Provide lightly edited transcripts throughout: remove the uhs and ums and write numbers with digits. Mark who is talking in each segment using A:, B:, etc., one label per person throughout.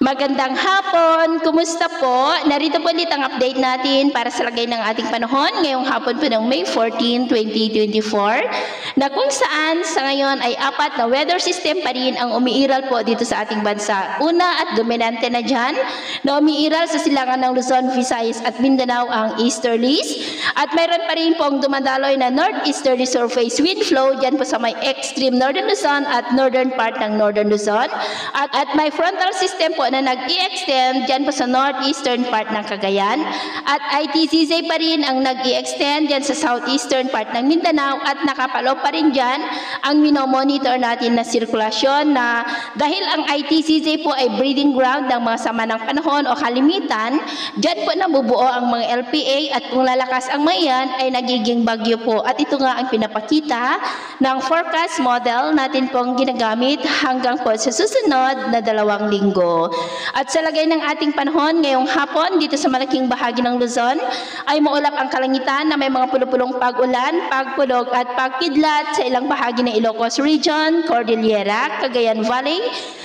A: Magandang hapon! Kumusta po? Narito po ulit ang update natin para sa lagay ng ating panahon ngayong hapon po ng May 14, 2024 na kung saan sa ngayon ay apat na weather system pa rin ang umiiral po dito sa ating bansa. Una at dominante na dyan na umiiral sa silangan ng Luzon, Visayas at Mindanao ang easterlies at mayroon pa rin pong dumadaloy na northeasterly surface wind flow dyan po sa may extreme northern Luzon at northern part ng northern Luzon at may frontal system po na nag-i-extend dyan po sa northeastern part ng Cagayan at ITCZ pa rin ang nag-i-extend dyan sa southeastern part ng Mindanao at nakapalo pa rin dyan ang minomonitor natin na sirkulasyon na dahil ang ITCZ po ay breeding ground ng mga sama ng panahon o kalimitan, dyan po nabubuo ang mga LPA at kung lalakas ang mga yan ay nagiging bagyo po at ito nga ang pinapakita ng forecast model natin pong ginagamit hanggang po sa susunod na 2 linggo. At sa lagay ng ating panahon ngayong hapon dito sa malaking bahagi ng Luzon ay maulap ang kalangitan na may mga pulupulong pag-ulan, pagpulog at pagkidlat sa ilang bahagi ng Ilocos Region, Cordillera, Cagayan Valley,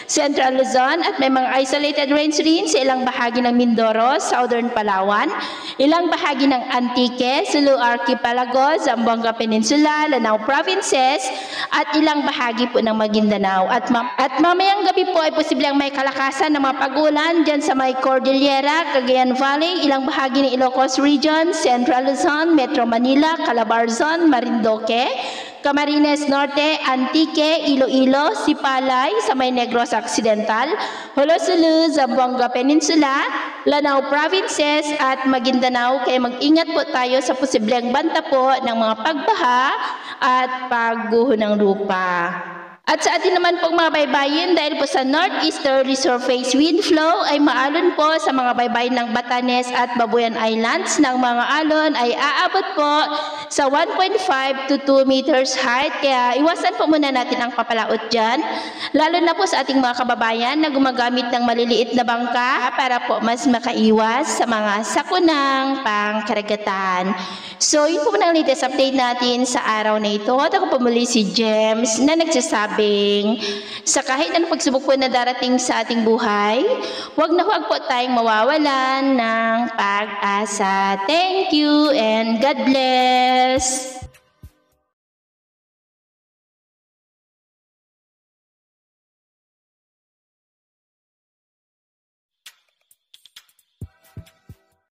A: Central Luzon at may mga isolated rains rin sa ilang bahagi ng Mindoro, Southern Palawan, ilang bahagi ng Antique, Sulu Archipelago, Zamboanga Peninsula, Lanao Provinces at ilang bahagi po ng Maguindanao. At mamayang gabi po ay posibleng may kalakasan ng mga pag-ulan dyan sa may Cordillera, Cagayan Valley, ilang bahagi ng Ilocos Region, Central Luzon, Metro Manila, Calabarzon, Marinduque, Camarines Norte, Antique, Iloilo, Sipalay, sa may Negros Occidental, Holosulu, Zamboanga Peninsula, Lanao Provinces at Maguindanao. Kaya mag-ingat po tayo sa posibleng banta po ng mga pagbaha at pagguho ng lupa. At sa atin naman pong mga baybayin, dahil po sa northeasterly surface wind flow ay maalon po sa mga baybayin ng Batanes at Babuyan Islands ng mga alon ay aabot po sa 1.5 to 2 meters height. Kaya iwasan po muna natin ang papalaot dyan, lalo na po sa ating mga kababayan na gumagamit ng maliliit na bangka para po mas makaiwas sa mga sakunang pangkaragatan. So yun po muna ang latest update natin sa araw na ito. At ako po muli si James na nagsasabing sa kahit anong pagsubok po na darating sa ating buhay, huwag na huwag po tayong mawawalan ng pag-asa. Thank you and God bless!